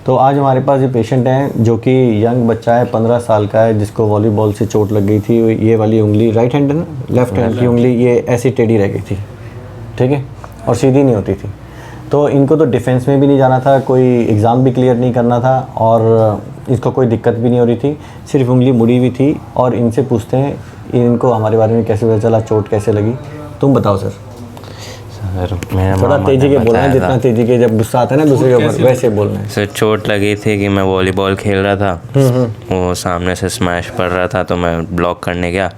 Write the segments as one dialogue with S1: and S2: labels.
S1: तो आज हमारे पास ये पेशेंट हैं जो कि यंग बच्चा है, 15 साल का है, जिसको वॉलीबॉल से चोट लग गई थी। ये वाली उंगली राइट हैंड है ना, लेफ्ट हैंड की उंगली ये ऐसी टेढ़ी रह गई थी, ठीक है, और सीधी नहीं होती थी। तो इनको तो डिफेंस में भी नहीं जाना था, कोई एग्ज़ाम भी क्लियर नहीं करना था और इसको कोई दिक्कत भी नहीं हो रही थी, सिर्फ उंगली मुड़ी हुई थी। और इनसे पूछते हैं इनको हमारे बारे में कैसे पता चला, चोट कैसे लगी, तुम बताओ सर। थोड़ा तेजी के बोलना है, जितना तेजी के जब गुस्सा आता है ना दूसरे के ऊपर वैसे बोलना है।
S2: सर चोट लगी थी कि मैं वॉलीबॉल खेल रहा था, वो सामने से स्मैश पड़ रहा था तो मैं ब्लॉक करने गया,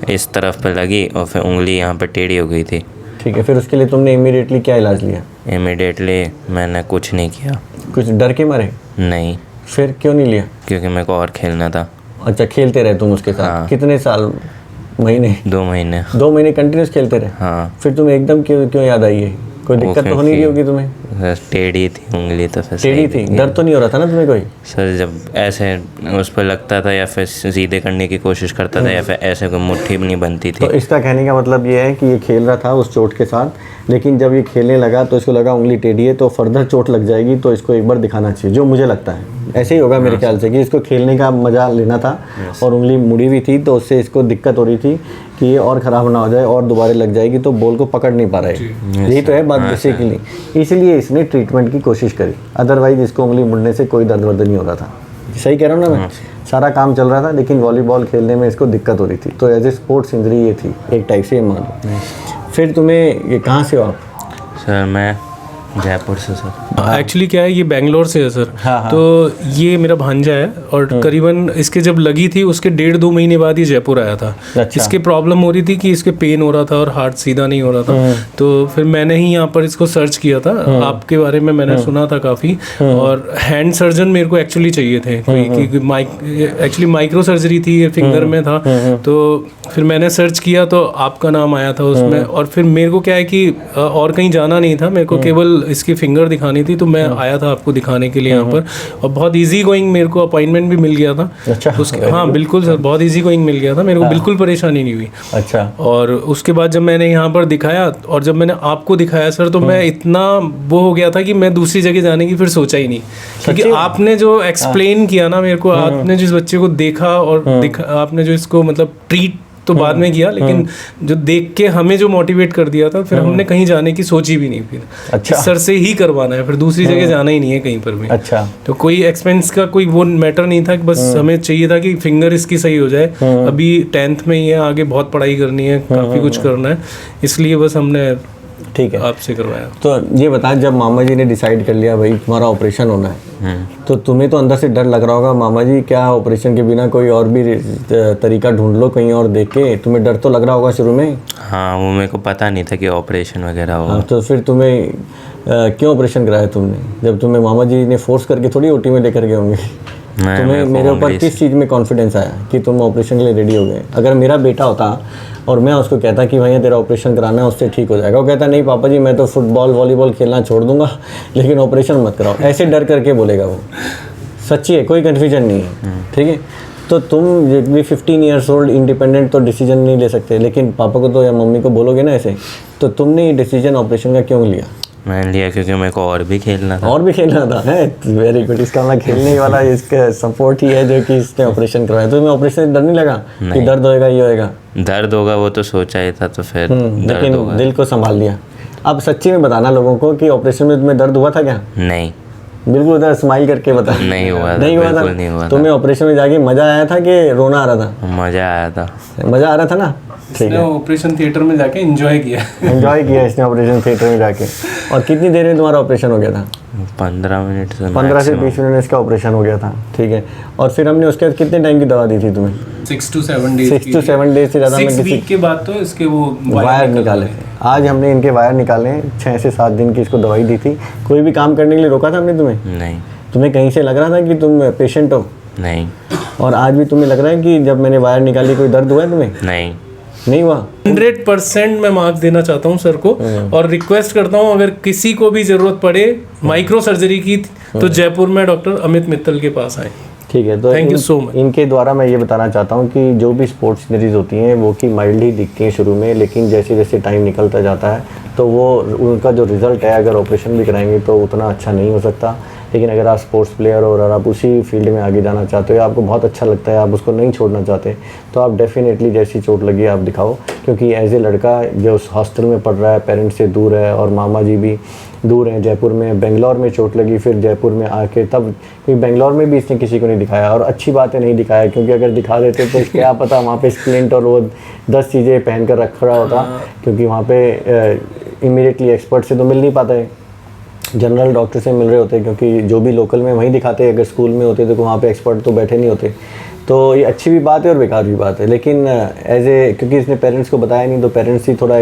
S2: इस तरफ पे लगी और फिर उंगली यहाँ पे टेढ़ी हो गई थी।
S1: ठीक है, फिर उसके लिए तुमने इमीडिएटली क्या इलाज लिया?
S2: इमीडिएटली मैंने कुछ नहीं किया।
S1: कुछ डर के मारे?
S2: नहीं।
S1: फिर क्यों नहीं लिया?
S2: क्योंकि मेरे को और खेलना था।
S1: अच्छा, खेलते रहे तुम उसके साथ?
S2: हाँ।
S1: कितने साल, महीने?
S2: 2 महीने।
S1: 2 महीने कंटिन्यूस खेलते रहे?
S2: हाँ।
S1: फिर तुम्हें एकदम क्यों याद आई है? कोई दिक्कत तो होनी नहीं होगी तुम्हें?
S2: टेढ़ी थी उंगली तो फिर
S1: टेढ़ी थी, दर्द तो नहीं हो रहा था ना तुम्हें कोई?
S2: सर जब ऐसे उस पर लगता था या फिर सीधे करने की कोशिश करता था या फिर ऐसे कोई मुट्ठी भी नहीं बनती थी।
S1: तो इसका कहने का मतलब ये है कि ये खेल रहा था उस चोट के साथ, लेकिन जब ये खेलने लगा तो इसको लगा उंगली टेढ़ी है तो फर्दर चोट लग जाएगी, तो इसको एक बार दिखाना चाहिए, जो मुझे लगता है ऐसे ही होगा मेरे ख्याल से, कि इसको खेलने का मजा लेना था और उंगली मुड़ी हुई थी तो उससे इसको दिक्कत हो रही थी कि ये और ख़राब ना हो जाए और दोबारा लग जाएगी तो बॉल को पकड़ नहीं पा रहा है। यही तो है बात बेसिकली, इसलिए इसने ट्रीटमेंट की कोशिश करी, अदरवाइज इसको उंगली मुड़ने से कोई दर्द वर्द नहीं हो रहा था। सही कह रहा हूँ ना मैं? सारा काम चल रहा था लेकिन वॉलीबॉल खेलने में इसको दिक्कत हो रही थी, तो एज ए स्पोर्ट्स इंजरी ये थी एक टाइप से, ये मान लो। फिर तुम्हें ये कहाँ से हो आप?
S2: सर मैं जयपुर से सर।
S3: एक्चुअली क्या है, ये बेंगलोर से है सर।
S1: हाँ।
S3: तो ये मेरा भांजा है और करीबन इसके जब लगी थी उसके 1.5-2 महीने बाद ही जयपुर आया था।
S1: अच्छा।
S3: इसके प्रॉब्लम हो रही थी कि इसके पेन हो रहा था और हार्ट सीधा नहीं हो रहा था, तो फिर मैंने ही यहाँ पर इसको सर्च किया था, आपके बारे में मैंने सुना था काफ़ी, और हैंड सर्जन मेरे को एक्चुअली चाहिए थे कोई, एक्चुअली माइक्रो सर्जरी थी, ये फिंगर में था, तो फिर मैंने सर्च किया तो आपका नाम आया था उसमें। और फिर मेरे को क्या है कि और कहीं जाना नहीं था, मेरे को केवल इसकी फिंगर दिखानी थी, तो मैं आया था आपको दिखाने के लिए यहाँ पर, और बहुत इजी गोइंग मेरे को अपॉइंटमेंट भी मिल गया था।
S1: अच्छा।
S3: उसके हाँ बिल्कुल सर, बहुत इजी गोइंग मिल गया था, मेरे को बिल्कुल परेशानी नहीं हुई।
S1: अच्छा।
S3: और उसके बाद जब मैंने यहाँ पर दिखाया और जब मैंने आपको दिखाया सर, तो मैं इतना वो हो गया था कि मैं दूसरी जगह जाने की फिर सोचा ही नहीं, क्योंकि आपने जो एक्सप्लेन किया ना मेरे को, आपने जिस बच्चे को देखा और आपने जो इसको मतलब ट्रीट तो बाद में किया, लेकिन जो देख के हमें जो मोटिवेट कर दिया था, फिर हमने कहीं जाने की सोची भी नहीं फिर।
S1: अच्छा।
S3: सर से ही करवाना है, फिर दूसरी जगह जाना ही नहीं है कहीं पर भी।
S1: अच्छा।
S3: तो कोई एक्सपेंस का कोई वो मैटर नहीं था, बस हमें चाहिए था कि फिंगर इसकी सही हो जाए। अभी 10th में ही है, आगे बहुत पढ़ाई करनी है, काफ़ी कुछ करना है, इसलिए बस हमने
S1: ठीक है
S3: आपसे करवाया।
S1: तो ये बता, जब मामा जी ने डिसाइड कर लिया भाई तुम्हारा ऑपरेशन होना है, तो तुम्हें तो अंदर से डर लग रहा होगा, मामा जी क्या ऑपरेशन के बिना कोई और भी तरीका ढूंढ लो कहीं और देख के, तुम्हें डर तो लग रहा होगा शुरू में?
S2: हाँ, वो मेरे को पता नहीं था कि ऑपरेशन वगैरह होगा।
S1: हाँ, तो फिर तुम्हें क्यों ऑपरेशन कराया तुमने, जब तुम्हें मामा जी ने फोर्स करके थोड़ी ओटी में लेकर गए होंगे? तुम्हें मेरे ऊपर किस चीज़ में कॉन्फिडेंस आया कि तुम ऑपरेशन के लिए रेडी हो गए? अगर मेरा बेटा होता और मैं उसको कहता कि भैया तेरा ऑपरेशन कराना है, उससे ठीक हो जाएगा, वो कहता नहीं पापा जी मैं तो फुटबॉल वॉलीबॉल खेलना छोड़ दूंगा, लेकिन ऑपरेशन मत कराओ, ऐसे डर करके बोलेगा वो। सच्ची है, कोई कन्फ्यूजन नहीं है, ठीक है? तो तुम भी 15 ईयर्स ओल्ड इंडिपेंडेंट तो डिसीजन नहीं ले सकते, लेकिन पापा को तो या मम्मी को बोलोगे ना ऐसे, तो तुमने ये डिसीजन ऑपरेशन का क्यों लिया?
S2: मैंने लिया क्योंकि मेरे को और भी खेलना था।
S1: और भी खेलना था है, वेरी गुड। इसका मतलब खेलने वाला इसका सपोर्ट ही है जो कि इसने ऑपरेशन करवाया। तो तुम्हें ऑपरेशन से डर नहीं लगा कि दर्द होएगा, ये होएगा?
S2: दर्द होगा वो तो सोचा ही था, तो फिर
S1: लेकिन दिल को संभाल लिया। अब सच्ची में बताना लोगों को कि ऑपरेशन में तुम्हें दर्द हुआ था क्या?
S2: नहीं,
S1: बिल्कुल उधर स्माइल करके बता।
S2: नहीं हुआ
S1: नहीं हुआ था।
S2: नहीं हुआ।
S1: तुम्हें ऑपरेशन में जाके मजा आया था कि रोना आ रहा था?
S2: मजा आया था।
S1: मजा आ रहा था ना? ठीक है,
S3: ऑपरेशन थिएटर में जाके एंजॉय किया।
S1: एंजॉय किया इसने ऑपरेशन थिएटर में जाके। और कितनी देर में तुम्हारा ऑपरेशन हो गया था?
S2: 15 मिनट से
S1: 15 से 20 मिनट में इसका ऑपरेशन हो गया था, ठीक है। और फिर हमने उसके बाद कितने टाइम की दवा दी थी तुम्हें?
S3: 6 to 7 डेज।
S1: 6 to 7 डेज से ज़्यादा में
S3: 6 वीक के बाद तो इसके वो
S1: वायर निकाले थे। आज हमने इनके वायर निकाले, 6 से 7 दिन की इसको दवाई दी थी। कोई भी काम करने के लिए रोका था हमने तुम्हें?
S2: नहीं।
S1: तुम्हें कहीं से लग रहा था कि तुम पेशेंट हो?
S2: नहीं।
S1: और आज भी तुम्हें लग रहा है कि जब मैंने वायर निकाली कोई दर्द हुआ है तुम्हें?
S2: नहीं।
S1: नहीं हुआ?
S3: 100% मैं मार्क्स देना चाहता हूँ सर को, और रिक्वेस्ट करता हूँ अगर किसी को भी ज़रूरत पड़े माइक्रो सर्जरी की, तो जयपुर में डॉक्टर अमित मित्तल के पास आए।
S1: ठीक है, तो
S3: थैंक यू सो मच।
S1: इनके द्वारा मैं ये बताना चाहता हूँ कि जो भी स्पोर्ट्स इंजरीज होती हैं वो कि माइल्ड ही दिखती हैं शुरू में, लेकिन जैसे जैसे टाइम निकलता जाता है तो वो उनका जो रिज़ल्ट है, अगर ऑपरेशन भी कराएंगे तो उतना अच्छा नहीं हो सकता। लेकिन अगर आप स्पोर्ट्स प्लेयर हो और आप उसी फील्ड में आगे जाना चाहते हो, आपको बहुत अच्छा लगता है, आप उसको नहीं छोड़ना चाहते, तो आप डेफिनेटली जैसी चोट लगी आप दिखाओ। क्योंकि एज ए लड़का जो उस हॉस्टल में पढ़ रहा है, पेरेंट्स से दूर है और मामा जी भी दूर हैं जयपुर में, बेंगलोर में चोट लगी, फिर जयपुर में आके तब, क्योंकि बेंगलोर में भी इसने किसी को नहीं दिखाया, और अच्छी बात है नहीं दिखाया, क्योंकि अगर दिखा देते तो क्या पता वहाँ पे स्प्लिंट और वो 10 चीज़ें पहन कर रख रहा होता, क्योंकि वहाँ पे इमीडिएटली एक्सपर्ट से तो मिल नहीं पाता है, जनरल डॉक्टर से मिल रहे होते, क्योंकि जो भी लोकल में वहीं दिखाते, अगर स्कूल में होते तो वहाँ पे एक्सपर्ट तो बैठे नहीं होते। तो ये अच्छी भी बात है और बेकार भी बात है, लेकिन एज ए, क्योंकि इसने पेरेंट्स को बताया नहीं, तो पेरेंट्स ही थोड़ा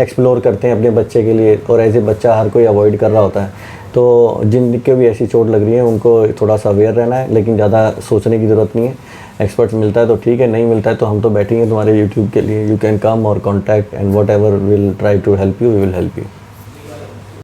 S1: एक्सप्लोर करते हैं अपने बच्चे के लिए, और एज ए बच्चा हर कोई अवॉइड कर रहा होता है। तो जिनको भी ऐसी चोट लग रही है उनको थोड़ा सा अवेयर रहना है, लेकिन ज़्यादा सोचने की ज़रूरत नहीं है। एक्सपर्ट मिलता है तो ठीक है, नहीं मिलता है तो हम तो बैठेंगे तुम्हारे यूट्यूब के लिए, यू कैन कम और contact and whatever will try to help you, we will help you.